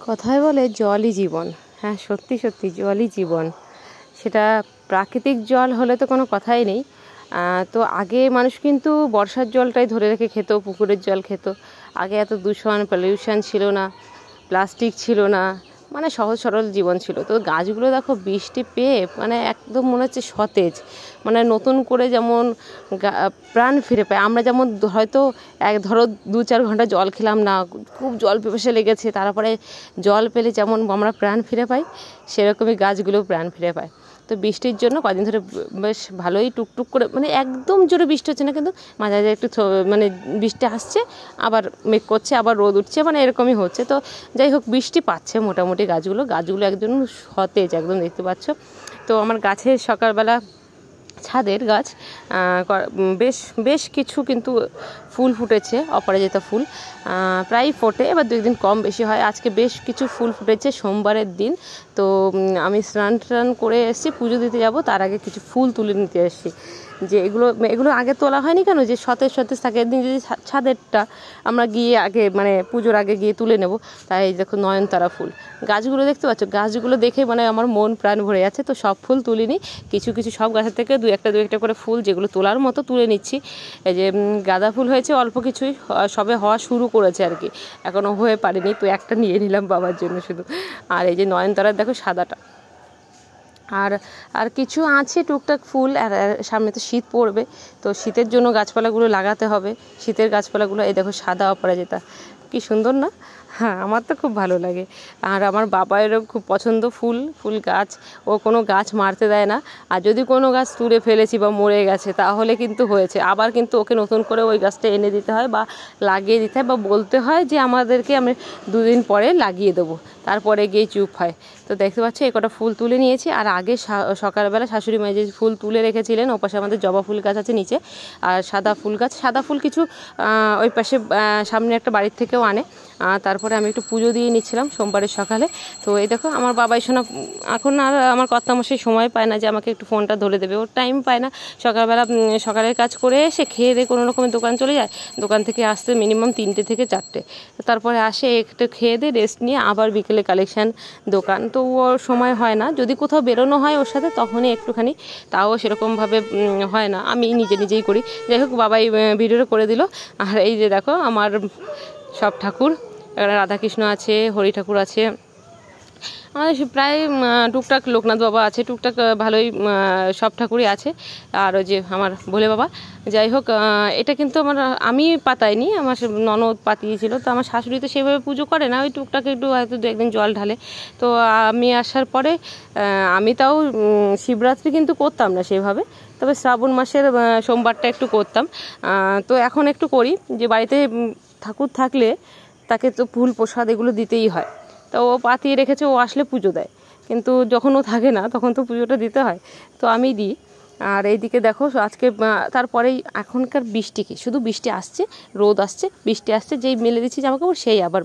কথায় বলে জলই জীবন। হ্যাঁ, সত্যি সত্যি জলই জীবন। সেটা প্রাকৃতিক জল হলে তো কোনো কথাই নেই। তো আগে মানুষ কিন্তু বর্ষার জলটাই ধরে রেখে খেত, পুকুরের জল খেত। আগে এত দূষণ পলিউশন ছিল না, প্লাস্টিক ছিল না, মানে সহজ সরল জীবন ছিল। তো গাছগুলো দেখো বৃষ্টি পেয়ে মানে একদম মনে হচ্ছে সতেজ, মানে নতুন করে যেমন প্রাণ ফিরে পায়। আমরা যেমন হয়তো ধরো 2-4 ঘন্টা জল খেলাম না, খুব জল পিপাসা লেগেছে, তারপরে জল পেলে যেমন আমরা প্রাণ ফিরে পাই, সেরকমই গাছগুলোও প্রাণ ফিরে পায়। তো বৃষ্টির জন্য কদিন ধরে বেশ ভালোই টুকটুক করে, মানে একদম জোরে বৃষ্টি হচ্ছে না, কিন্তু মাঝে মাঝে একটু মানে বৃষ্টি আসছে, আবার মেঘ করছে, আবার রোদ উঠছে, মানে এরকমই হচ্ছে। তো যাই হোক, বৃষ্টি পাচ্ছে মোটামুটি গাছগুলো একদম সতেজ, একদম দেখতে পাচ্ছ। তো আমার গাছের সকালবেলা ছাদের গাছ বেশ বেশ কিছু কিন্তু ফুল ফুটেছে, অপরাজিতা ফুল প্রায় ফোটে, এবার 2 দিন কম বেশি হয়। আজকে বেশ কিছু ফুল ফুটেছে সোমবারের দিন। তো আমি স্নান টান করে এসেছি, পুজো দিতে যাব, তার আগে কিছু ফুল তুলে নিতে এসেছি। যে এগুলো আগে তোলা হয়নি কেন, যে সতেজ সতেজ থাকে, একদিন যদি ছাদেরটা আমরা গিয়ে আগে মানে পুজোর আগে গিয়ে তুলে নেব। তাই দেখো নয়নতারা ফুল, গাছগুলো দেখতে পাচ্ছ, গাছগুলো দেখে মানে আমার মন প্রাণ ভরে যাচ্ছে। তো সব ফুল তুলিনি, কিছু কিছু সব গাছের থেকে দু একটা করে ফুল যেগুলো তোলার মতো তুলে নিচ্ছি। এই যে গাঁদা ফুল হয়েছে অল্প কিছুই, সবে হওয়া শুরু করেছে আর কি, এখনও হয়ে পারেনি। তো একটা নিয়ে নিলাম বাবার জন্য শুধু। আর এই যে নয়নতারার দেখো সাদাটা, আর কিছু আছে টুকটাক ফুল। আর সামনে তো শীত পড়বে, তো শীতের জন্য গাছপালাগুলো লাগাতে হবে, শীতের গাছপালাগুলো। এই দেখো সাদা অপরাজিতা, কি সুন্দর না? হ্যাঁ, আমার তো খুব ভালো লাগে। আর আমার বাবারও খুব পছন্দ ফুল গাছ। ও কোনো গাছ মারতে দেয় না, আর যদি কোনো গাছ তুলে ফেলেছি বা মরে গেছে তাহলে কিন্তু হয়েছে, আবার কিন্তু ওকে নতুন করে ওই গাছটা এনে দিতে হয় বা লাগিয়ে দিতে হয়, বা বলতে হয় যে আমাদেরকে আমি 2 দিন পরে লাগিয়ে দেবো, তারপরে গিয়ে চুপ হয়। তো দেখতে পাচ্ছ এই কটা ফুল তুলে নিয়েছি। আর আগে সকালবেলা শাশুড়ি মা যে ফুল তুলে রেখেছিলেন, ওপাশে আমাদের জবা ফুল গাছ আছে নিচে, আর সাদা ফুল কিছু ওই পাশে সামনে একটা বাড়ির থেকেও আনে। তারপরে আমি একটু পুজো দিয়ে নিচ্ছিলাম সোমবারের সকালে। তো এই দেখো আমার বাবাই শোনা এখন আর আমার কর্তামশাই সময় পায় না যে আমাকে একটু ফোনটা ধরে দেবে, ওর টাইম পায় না। সকালবেলা সকালের কাজ করে এসে খেয়ে দিয়ে কোনো রকমের দোকান চলে যায়, দোকান থেকে আসতে মিনিমাম 3টে থেকে 4টে। তো তারপরে আসে একটু খেয়ে দিয়ে রেস্ট নিয়ে আবার বিকেলে কালেকশান দোকান। তো ওর সময় হয় না, যদি কোথাও বেরোনো হয় ওর সাথে তখনই একটুখানি, তাও সেরকমভাবে হয় না, আমি নিজেই করি। যাই হোক, বাবাই ভিডিওটা করে দিল। আর এই যে দেখো আমার সব ঠাকুর, এখানে রাধাকৃষ্ণ আছে, হরি ঠাকুর আছে, আমাদের প্রায় টুকটাক লোকনাথ বাবা আছে, টুকটাক ভালোই সব ঠাকুরই আছে। আর ওই যে আমার ভোলে বাবা। যাই হোক, এটা কিন্তু আমি পাতাইনি, আমার ননদ পাতিয়েছিল। তো আমার শাশুড়ি তো সেভাবে পুজো করে না, ওই টুকটাক একটু হয়তো 2 একদিন জল ঢালে। তো আমি আসার পরে আমি তাও শিবরাত্রি কিন্তু করতাম না সেভাবে, তবে শ্রাবণ মাসের সোমবারটা একটু করতাম। তো এখন একটু করি, যে বাড়িতে ঠাকুর থাকলে তাকে তো ফুল প্রসাদ এগুলো দিতেই হয়। তো ও পাতিয়ে রেখেছে, ও আসলে পুজো দেয়, কিন্তু যখন ও থাকে না তখন তো পুজোটা দিতে হয়, তো আমি দিই। আর এইদিকে দেখো আজকে তারপরেই এখনকার বৃষ্টি, কি শুধু বৃষ্টি আসছে, রোদ আসছে, বৃষ্টি আসছে, যেই মেলে দিচ্ছি জামাকাপড় সেই আবার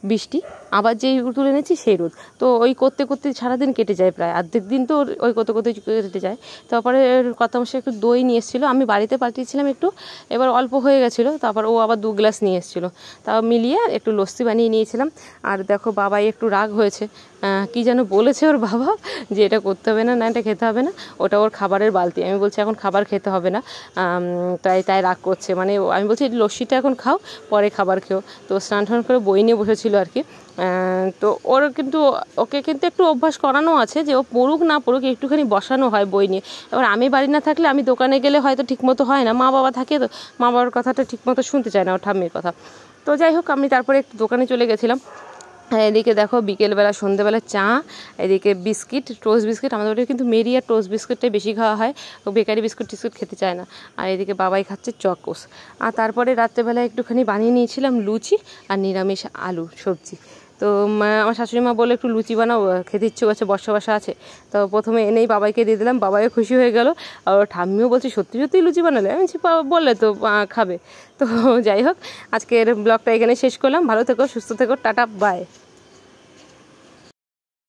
বৃষ্টি, আবার যেই তুলে এনেছি সেই রোদ। তো ওই করতে করতে সারাদিন কেটে যায়, প্রায় অর্ধেক দিন তো ওই করতে করতে কেটে যায়। তারপরে কর্তামশাই একটু দই নিয়ে এসেছিলো, আমি বাড়িতে পাঠিয়েছিলাম একটু, এবার অল্প হয়ে গেছিলো, তারপর ও আবার 2 গ্লাস নিয়ে এসেছিলো, তাও মিলিয়ে একটু লস্যি বানিয়ে নিয়েছিলাম। আর দেখো বাবাই একটু রাগ হয়েছে, কি যেন বলেছে ওর বাবা, যে এটা করতে হবে না, এটা খেতে হবে না, ওটা ওর খাবারের বালতি। আমি বলছি এখন খাবার খেতে হবে না, তাই রাগ করছে। মানে আমি বলছি লস্যিটা এখন খাও, পরে খাবার খেও। তো স্নান টান করে বই নিয়ে বসেছিল আর কি। তো ওকে কিন্তু একটু অভ্যাস করানো আছে, যে ও পড়ুক না পড়ুক একটুখানি বসানো হয় বই নিয়ে। এবার আমি বাড়ি না থাকলে, আমি দোকানে গেলে হয়তো ঠিকমতো হয় না, মা বাবা থাকে তো মা বাবার কথাটা ঠিকমতো শুনতে চায় না, ওর ঠাম্মির কথা। তো যাই হোক, আমি তারপরে একটু দোকানে চলে গেছিলাম। এদিকে দেখো বিকেলবেলা সন্ধ্যেবেলা চা, এদিকে বিস্কিট, টোস্ট বিস্কিট, আমাদের বাড়িতে কিন্তু মেরি আর টোস্ট বিস্কিটটাই বেশি খাওয়া হয়, বেকারি বিস্কুট টিস্কুট খেতে চায় না। আর এদিকে বাবাই খাচ্ছে চকোস। আর তারপরে রাত্রেবেলা একটুখানি বানিয়ে নিয়েছিলাম লুচি আর নিরামিষ আলু সবজি। তো আমার শাশুড়ি মা বলে একটু লুচি বানাও, খেতে ইচ্ছে করছে, বর্ষা আসে। তো প্রথমে এনেই বাবাইকে দিয়ে দিলাম, বাবাইও খুশি হয়ে গেল। আর ঠাম্মিও বলছে সত্যি সত্যিই লুচি বানালে, আমি বললে তো খাবে। তো যাই হোক, আজকের ব্লগটা এখানে শেষ করলাম। ভালো থেকো, সুস্থ থেকো, টাটা, বাই।